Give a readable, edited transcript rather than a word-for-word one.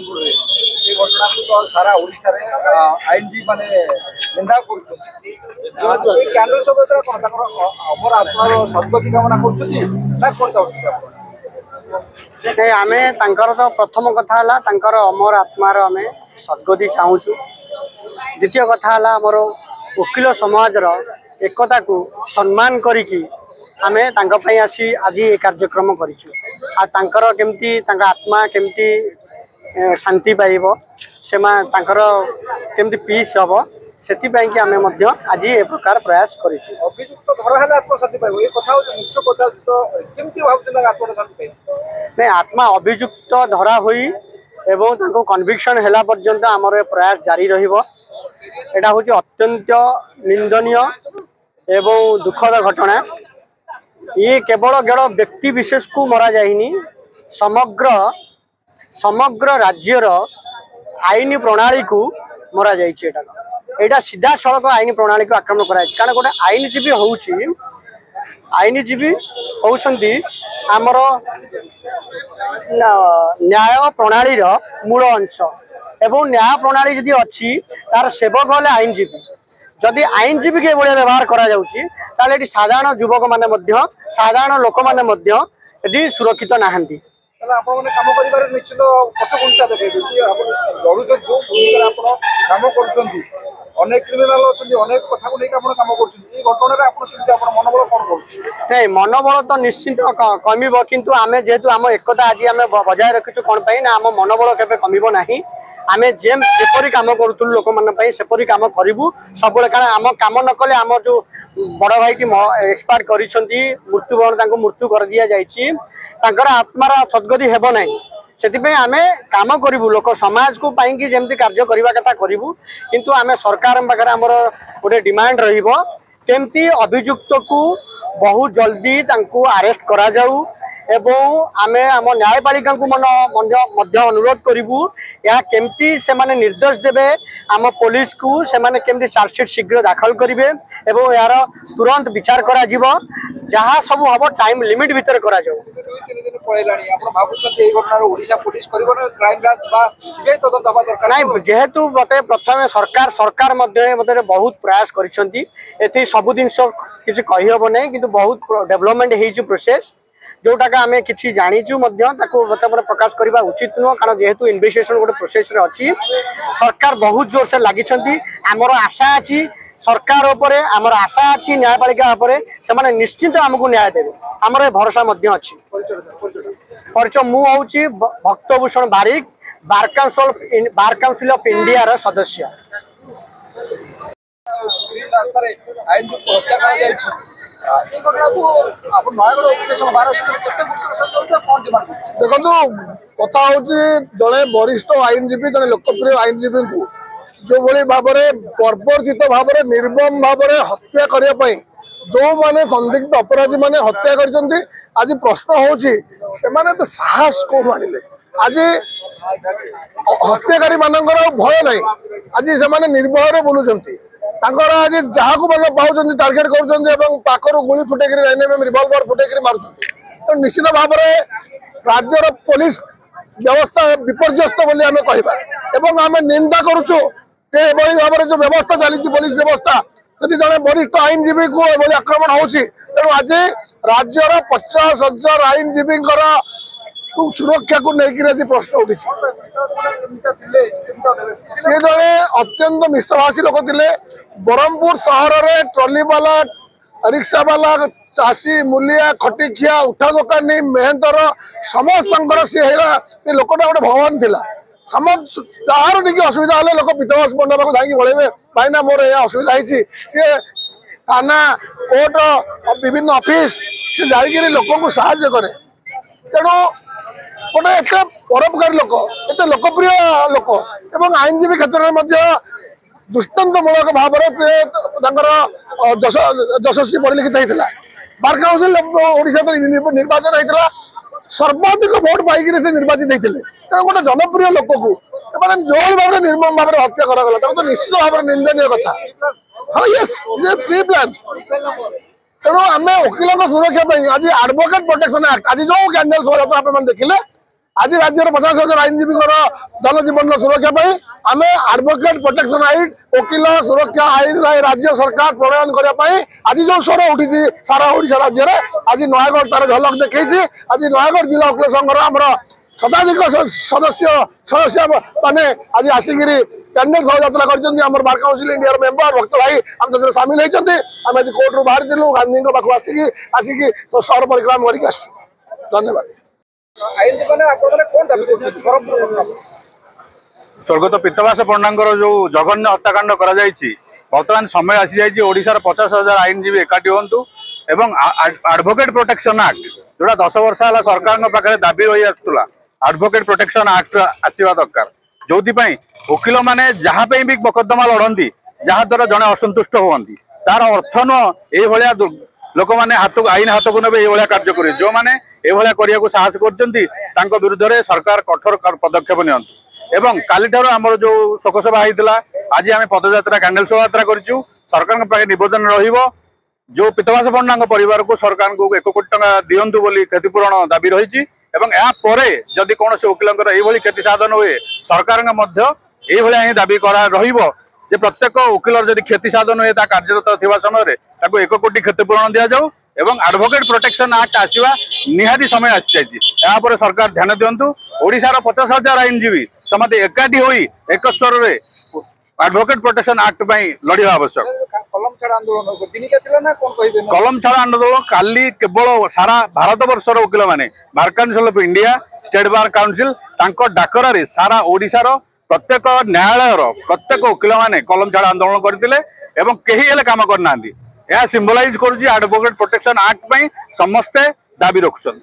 जगतपुर घटना को तो सारा ओडिशा रे आईनजी माने निंदा कैंडल सब कौन अमर आत्मार सद्गति कामना कर आमे तो प्रथम कथा अमर आत्मार आमे सद्गति चाहूँ। द्वितीय कथा आमर वकिल समाज एकता को सम्मान करिकी आमे आसी आज ये कार्यक्रम करिछु। आ तांकर केमती आत्मा केमती शांति पाइबो से केमती पीस हम से आमे मध्य आज ये प्रकार प्रयास करिछु। अभियुक्त धरा है आत्मशांति पाइबो ये कथा मुख्य कथा तो केमती भाबुछन आत्मशांति पाइबो नहीं आत्मा अभियुक्त धरा होई एवं तांको कन्विक्शन हैला पर्यंत आमर प्रयास जारी रहिबो। एटा होची अत्यंत निंदनीय एवं दुखद घटना। ये केवल गेड़ व्यक्ति विशेष को मरा जाइनी समग्र समग्र राज्यर आईन प्रणाली को मरा जाइए। एटा सीधा सड़क आईन प्रणाली को आक्रमण कराई कारण गोटे आईनजीवी होउची आईनजीवी होउछंती आमर न्याय प्रणाली मूल अंश एवं न्याय प्रणाली जदि अच्छी तार सेवक हले आईनजीवी। जदि आईनजीवी के भाया व्यवहार करा जाउची ताले एटी साधारण युवक माने साधारण लोक माने सुरक्षित नहांती। काम कर निश्चित पछघुंचा देखे लड़ुच जो भूमिका आप काम कर अनेक क्रिमिनाल अच्छा अनेक कथा को लेकिन काम कर मनोबल कौन कर नहीं मनोबल तो निश्चिंत कमिब किंतु आमे जेहेतु आम एकता आज आम बजाय रखीचु कौन ना आम मनोबल केबे कमिब नाही। आमे जेपरी काम करूँ लोक मानी सेपरी काम करूँ सब कारण आम काम न कले आम जो बड़ भाई की एक्सपायर कर मृत्युवरण मृत्यु कर दि जाइए आत्मार सद्गति हेब ना से आमे काम करूँ लोक समाज को पाई जमी कार्य करने कथा करूँ किंतु आमे सरकार पाखे आमर गोटे डिमांड रमती अभियुक्त को बहुत जल्दी अरेस्ट करा जाऊ एवं आमे आम न्यायपालिका को मध्य अनुरोध करूँ या केमती से माने निर्देश देवे आम पुलिस को से माने केमती चार्जसीट शीघ्र दाखल करेंगे एवं यार तुरंत विचार करा जिवो जहाँ सब हम टाइम लिमिट भितर करा जाऊ। नहीं जेहेतु मते प्रथम सरकार मध्य बहुत प्रयास कर सब जिन किसी कहीहब ना कि बहुत डेवलपमेंट हो प्रोसेस जोटा आम कि जाचु बर्तमान प्रकाश करने उचित नुह कारण जेहेतु इन्वेस्टिगेशन गोटे प्रोसेस अच्छी सरकार बहुत जोर से लगी आमर आशा अच्छी सरकार उपरे आमर आशा अच्छी न्यायपालिका से निश्चिंत आमको न्याय देवे आमर भरोसा अच्छी। परिचय मुझे भक्तभूषण बारिक बार काउंसिल ऑफ इंडिया रा सदस्य। देखो कथा हूँ जड़े वरिष्ठ आईनजीवी जड़े लोकप्रिय आईनजीवी को जो भाई भाव में बर्बरचित भाव में निर्मम भाव में हत्या करने जो माने संदिग्ध अपराधी माने हत्या कर आज प्रश्न होने तो साहस कौन आनिले आज हत्याकारी मानकर भय ना आज से निर्भय बुलूंट आज जहाँ को मतलब पाँच टार्गेट कर गुली फुटेक रिवल्वर फुटेक मार्च तो निश्चित भाव में राज्यर पुलिस व्यवस्था विपर्यस्त बोली आम कह आम निंदा करुचु भाव में जो व्यवस्था चली पुलिस व्यवस्था जदि जड़े वरिष्ठ आईनजीवी को आक्रमण होची तेणु आज राज्यर 50,000 आईनजीवी सुरक्षा को लेकिन प्रश्न उठी सी जड़े अत्यंत निष्ठाभाषी लोक थे ब्रह्मपुर सहर में ट्रली वाला रिक्शा वाला चाषी मूलिया खटिखिया उठा दोकानी मेहनतर समस्त सी लोकटा गोटे भगवान थिला समस्त तार टी असुविधा हेल्ले लोक पितवास मंडप जाकि बढ़े भाईना मोर यह असुविधा होती सी थाना कोर्ट विभिन्न ऑफिस सी जाकि लोक को साहाय्य करे तेणु गोटे एत परोपकारी लोक एत लोकप्रिय लोक एवं आईनजीवी क्षेत्र में दृष्टान्तमूलक भाव में यशस्वी परिलिखित होता बार काउंसिल ओडिशा निर्वाचन होता सर्वाधिक भोट पाई निर्वाचित होते तेणु गोटे जनप्रिय लोक को जो भाव में निर्मम भाव में हत्या करागला तो निश्चित भाव में निंदनीय कथा। हाँ यस प्री प्लान तेणु आम वकिल सुरक्षा आज एडवोकेट प्रोटेक्शन एक्ट आज जो कैंडल शोभा आप देखिले आज राज्य 50,000 आईनजीवी जनजीवन सुरक्षा आम एडवोकेट प्रोटेक्शन आईन वकिल सुरक्षा आईन राज्य सरकार प्रणयन करने आज जो स्वर उठी सारा ओडिशा राज्य में आज नयागढ़ तार झलक देखी। आज नयागढ़ जिला वकिल संघर आम शताधिक सदस्य माने आज आसिक कैंडिडेट शोभायात्रा कर बार काउंसिल इंडिया मेंबर भक्त भाई आम सहित सामिल होती। आम आज कोर्टर बाहरी गांधी पाक आसिक सहर परिक्रमा करके आस। धन्यवाद। स्वर्गत पीतवास पंडा जो जघन्य हत्याकांड बर्तमान समय आसी जाइए ओडिशार 50,000 आईनजीवी एकाठी हूँ एवं एडवोकेट प्रोटेक्शन एक्ट जोड़ा 10 वर्ष है सरकार पाखे दाबी रही आसला एडवोकेट प्रोटेक्शन एक्ट आसवा दरकार जो वकिल मैंने जहाँ भी मोकदमा लड़ती जहाँ द्वारा जड़े असंतुष्ट हमें तार अर्थ नुह लोक मैंने हाथ आईन हाथ को ने ये कार्य करें जो मैंने ये करने को साहस कर विरुद्ध में सरकार कठोर पदक्षेप नियंतु। काली ठार आमर जो शोकसभा होता आज आम पदयात्रा कैंडल शोभायात्रा करूँ सरकार पाखे निवेदन रो पीतवास पंडा परिवार को सरकार को 1 कोटी टंका दिंतु बोली क्षतिपूरण दाबी रही जदि कौन वकिल ये क्षति साधन हुए सरकार ही दाबी कर प्रत्येक वकिल जदि क्षति साधन हुए कार्यरत थी समय 1 कोटी क्षतिपूरण दि जाऊ एवं एडवोकेट प्रोटेक्शन एक्ट आसवा निहाती समय आसी जाइए सरकार ध्यान दिंतु। ओडिशार 50,000 आईनजीवी समस्त एकाठी होई एक स्वर में एडवोकेट प्रोटेक्शन एक्ट लड़वा आवश्यक। कलम छाड़ आंदोलन काली केवल सारा भारत वर्षर वकिल मैंने bar council of India state bar council डाकरारे सारा ओडिशार प्रत्येक न्यायालय प्रत्येक वकिल मैंने कलम छाड़ आंदोलन करते कहीं काम करना यह सिंबलाइज करुच्ची एडवोकेट प्रोटेक्शन एक्ट समस्ते दाबी रखुछन।